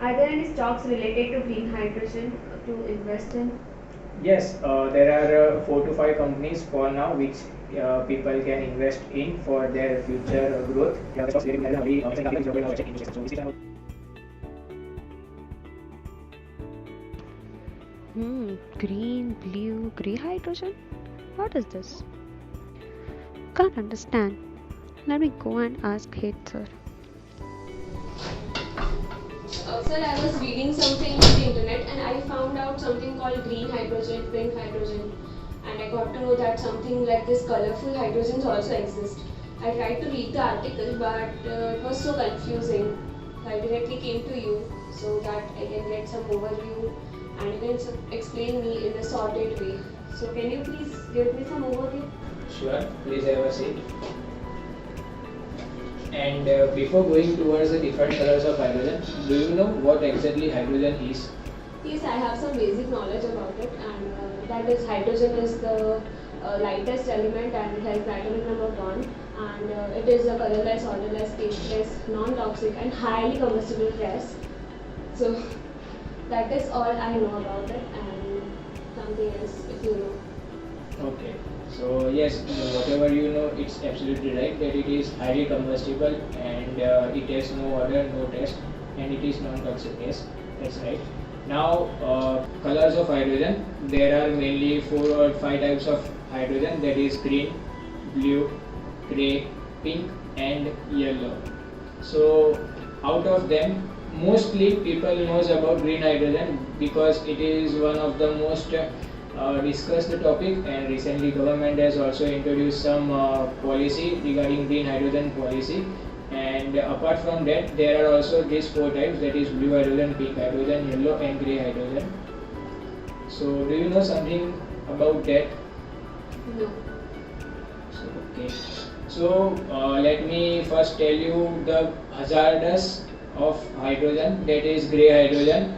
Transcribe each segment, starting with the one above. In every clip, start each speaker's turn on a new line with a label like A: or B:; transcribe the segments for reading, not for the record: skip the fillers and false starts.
A: Are there any stocks related to green hydrogen to invest in?
B: Yes, there are 4 to 5 companies for now which people can invest in for their future growth. Yeah, the stocks related to green hydrogen already mentioned in the check in. So this is about.
C: Green, blue, grey hydrogen? What is this? Can't understand. Let me go and ask Head sir.
D: Sir, I was reading something on the internet and I found out something called green hydrogen, pink hydrogen, and I got to know that something like this colorful hydrogens also exist. I tried to read the article, but it was so confusing. So I directly came to you so that I can get some overview and you can explain me in a sorted way. So can you please give me some overview?
B: Sure, please have a seat. And before going towards the different colors of hydrogen, do you know what exactly hydrogen is?
D: Yes, I have some basic knowledge about it, and that is hydrogen is the lightest element and it has the atomic number 1, and it is a colorless, odorless, tasteless, non-toxic and highly combustible gas. So that is all I know about it, and something else if you know.
B: Okay, so yes, whatever you know, it's absolutely right that it is highly combustible and it has no odor, no taste, and it is non-toxic gas. That's right. Now, colors of hydrogen. There are mainly 4 or 5 types of hydrogen. That is green, blue, grey, pink, and yellow. So, out of them, mostly people knows about green hydrogen because it is one of the most discussed topic, and recently government has also introduced some policy regarding green hydrogen policy. And apart from that, there are also these 4 types, that is blue hydrogen, pink hydrogen, yellow and grey hydrogen. So do you know something about that?
D: No.
B: So, okay. So let me first tell you the hazardous of hydrogen, that is grey hydrogen.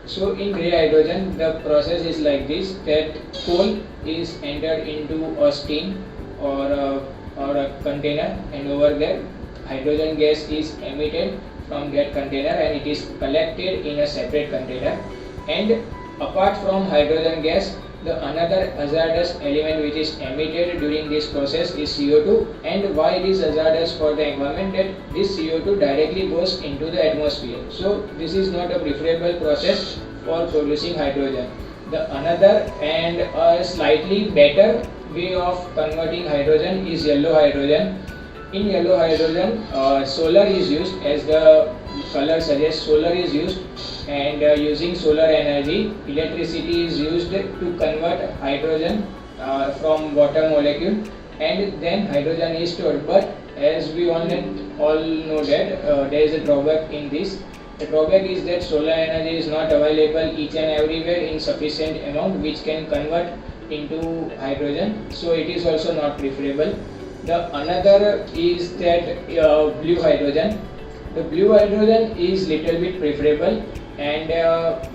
B: So in grey hydrogen, the process is like this: that coal is entered into a steam or a container, and over there hydrogen gas is emitted from that container and it is collected in a separate container. And apart from hydrogen gas, the another hazardous element which is emitted during this process is CO2. And why it is hazardous for the environment? That this CO2 directly goes into the atmosphere. So this is not a preferable process for producing hydrogen. The another and a slightly better way of converting hydrogen is yellow hydrogen. In yellow hydrogen, solar is used, as the color suggests. Solar is used, and using solar energy, electricity is used to convert hydrogen from water molecule, and then hydrogen is stored. But as we all know that there is a drawback in this. The drawback is that solar energy is not available each and everywhere in sufficient amount which can convert into hydrogen, so it is also not preferable. The another is that blue hydrogen. The blue hydrogen is little bit preferable, and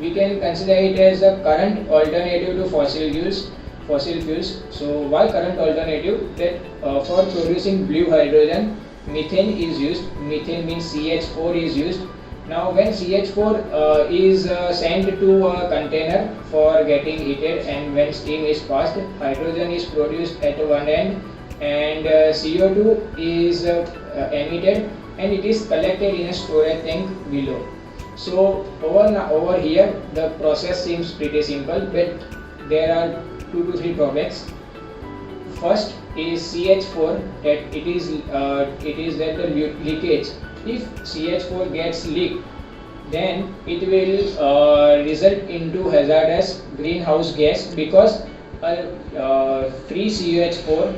B: we can consider it as a current alternative to fossil fuels. So why current alternative? That for producing blue hydrogen, methane is used. Methane means CH4 is used. Now when CH4 is sent to a container for getting heated, and when steam is passed, hydrogen is produced at one end, and CO2 is emitted, and it is collected in a storage tank below. So over here the process seems pretty simple, but there are 2 to 3 drawbacks. First is CH4, that it is that the leakage. If CH4 gets leaked, then it will result into hazardous greenhouse gas, because free CH4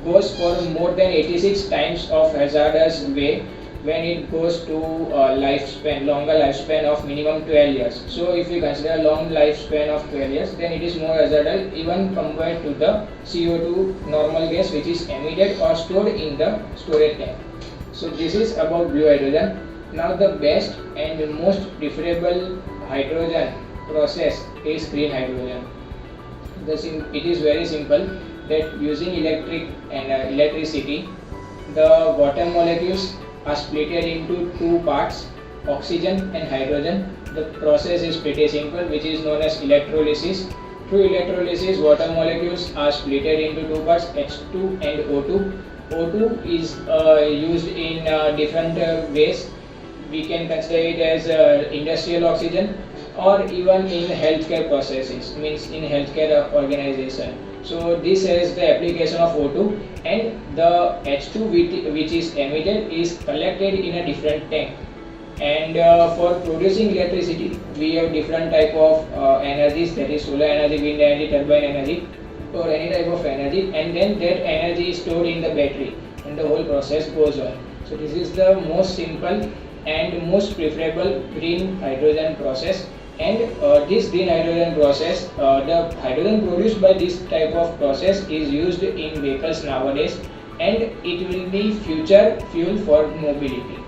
B: goes for more than 86 times of hazardous way when it goes to longer lifespan of minimum 12 years. So if we consider long lifespan of 12 years, then it is more hazardous even compared to the CO2 normal gas which is emitted or stored in the storage tank. So this is about blue hydrogen. Now the best and most preferable hydrogen process is green hydrogen. It is very simple, that using electricity, the water molecules are split into 2 parts, oxygen and hydrogen. The process is pretty simple, which is known as electrolysis. Through electrolysis, water molecules are split into two parts, H2 and O2. O2 is used in different ways. We can consider it as industrial oxygen, or even in healthcare processes, means in healthcare organization. So this is the application of O2, and the H2 which is emitted is collected in a different tank. And for producing electricity, we have different type of energies, that is solar energy, wind energy, turbine energy, or any type of energy, and then that energy is stored in the battery, and the whole process goes on. So this is the most simple and most preferable green hydrogen process. And this green hydrogen process, the hydrogen produced by this type of process is used in vehicles nowadays, and it will be future fuel for mobility.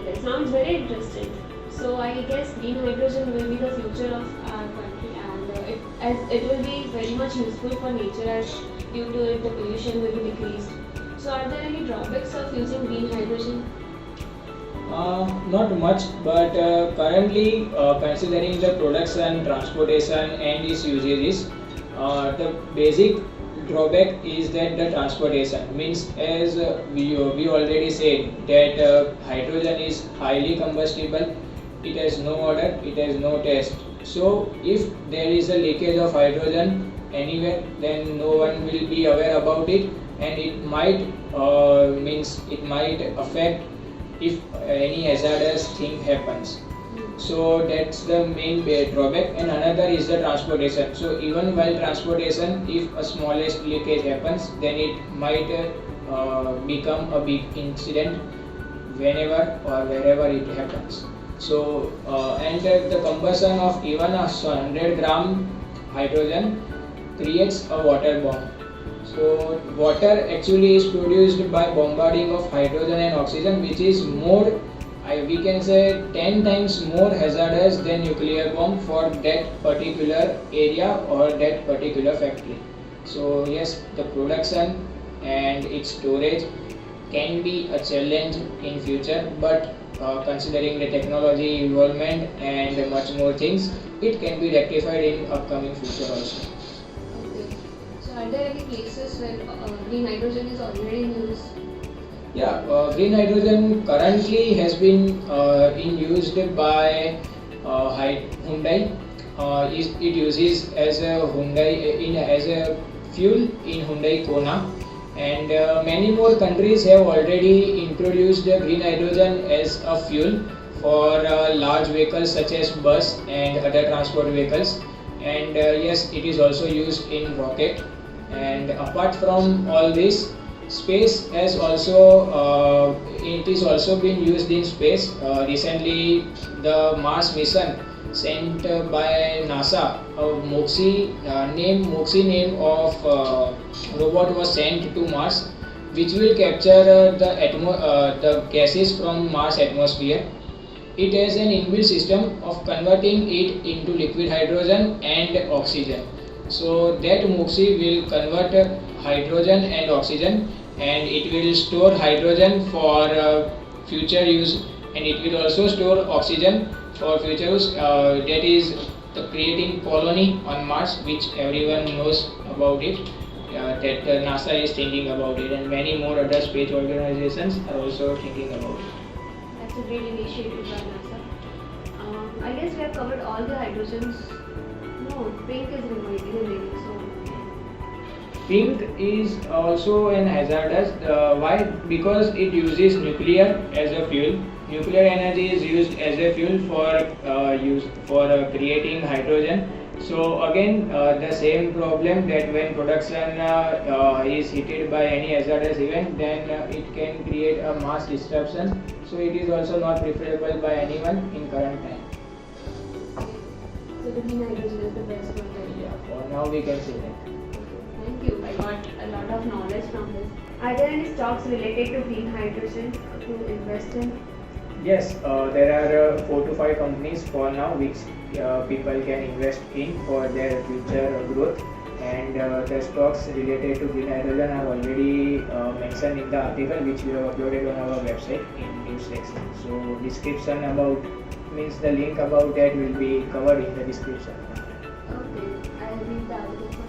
D: That sounds very interesting. So I guess green hydrogen will be the future of our country, and it will be very much useful for nature, as due to it the pollution will be decreased. So are there any drawbacks of using green hydrogen?
B: Not much, but currently considering the production, transportation and its usages, the basic drawback is that the transportation, means as we already said that hydrogen is highly combustible, it has no odor, it has no taste. So if there is a leakage of hydrogen anywhere, then no one will be aware about it, and it might affect if any hazardous thing happens. So that's the main drawback. And another is the transportation. So even while transportation, if a smallest leakage happens, then it might become a big incident whenever or wherever it happens. So and the combustion of even a 100 gram hydrogen creates a water bomb. So water actually is produced by bombarding of hydrogen and oxygen, which is more, we can say 10 times more hazardous than nuclear bomb for that particular area or that particular factory. So yes, the production and its storage can be a challenge in future, but considering the technology involvement and much more things, it can be rectified in upcoming future also.
D: Are there any places where green hydrogen is already in use?
B: Yeah, green hydrogen currently has been in used by Hyundai. It uses as a as a fuel in Hyundai Kona, and many more countries have already introduced the green hydrogen as a fuel for large vehicles such as bus and other transport vehicles. And yes, it is also used in rocket. And apart from all this, space has also it is also been used in space. Recently, the Mars mission sent by NASA, Moxie name of robot was sent to Mars, which will capture the gases from Mars atmosphere. It has an inbuilt system of converting it into liquid hydrogen and oxygen. So that Moxie will convert hydrogen and oxygen, and it will store hydrogen for future use, and it will also store oxygen for future use. That is creating colony on Mars, which everyone knows about it. That NASA is thinking about it, and many more other space organizations are also thinking about it.
A: That's a great initiative by NASA. I guess we have covered all the hydrogens. No, pink is remaining. So
B: Pink is also an hazardous. Why? Because it uses nuclear as a fuel. Nuclear energy is used as a fuel for creating hydrogen. So again, the same problem, that when production is hit by any hazardous event, then it can create a mass disruption. So it is also not preferable by anyone in current time.
A: the green hydrogen is the best one, right?
B: Yeah, for now we can say that.
A: Thank you. I got a lot of knowledge from this. Are there any stocks related to green hydrogen to invest in?
B: Yes, there are 4 to 5 companies for now which people can invest in for their future growth. and the stocks related to green hydrogen are already mentioned in the article which we have uploaded on our website in news section. So description about means the link about that will be covered in the description.
A: Okay, I'll read the article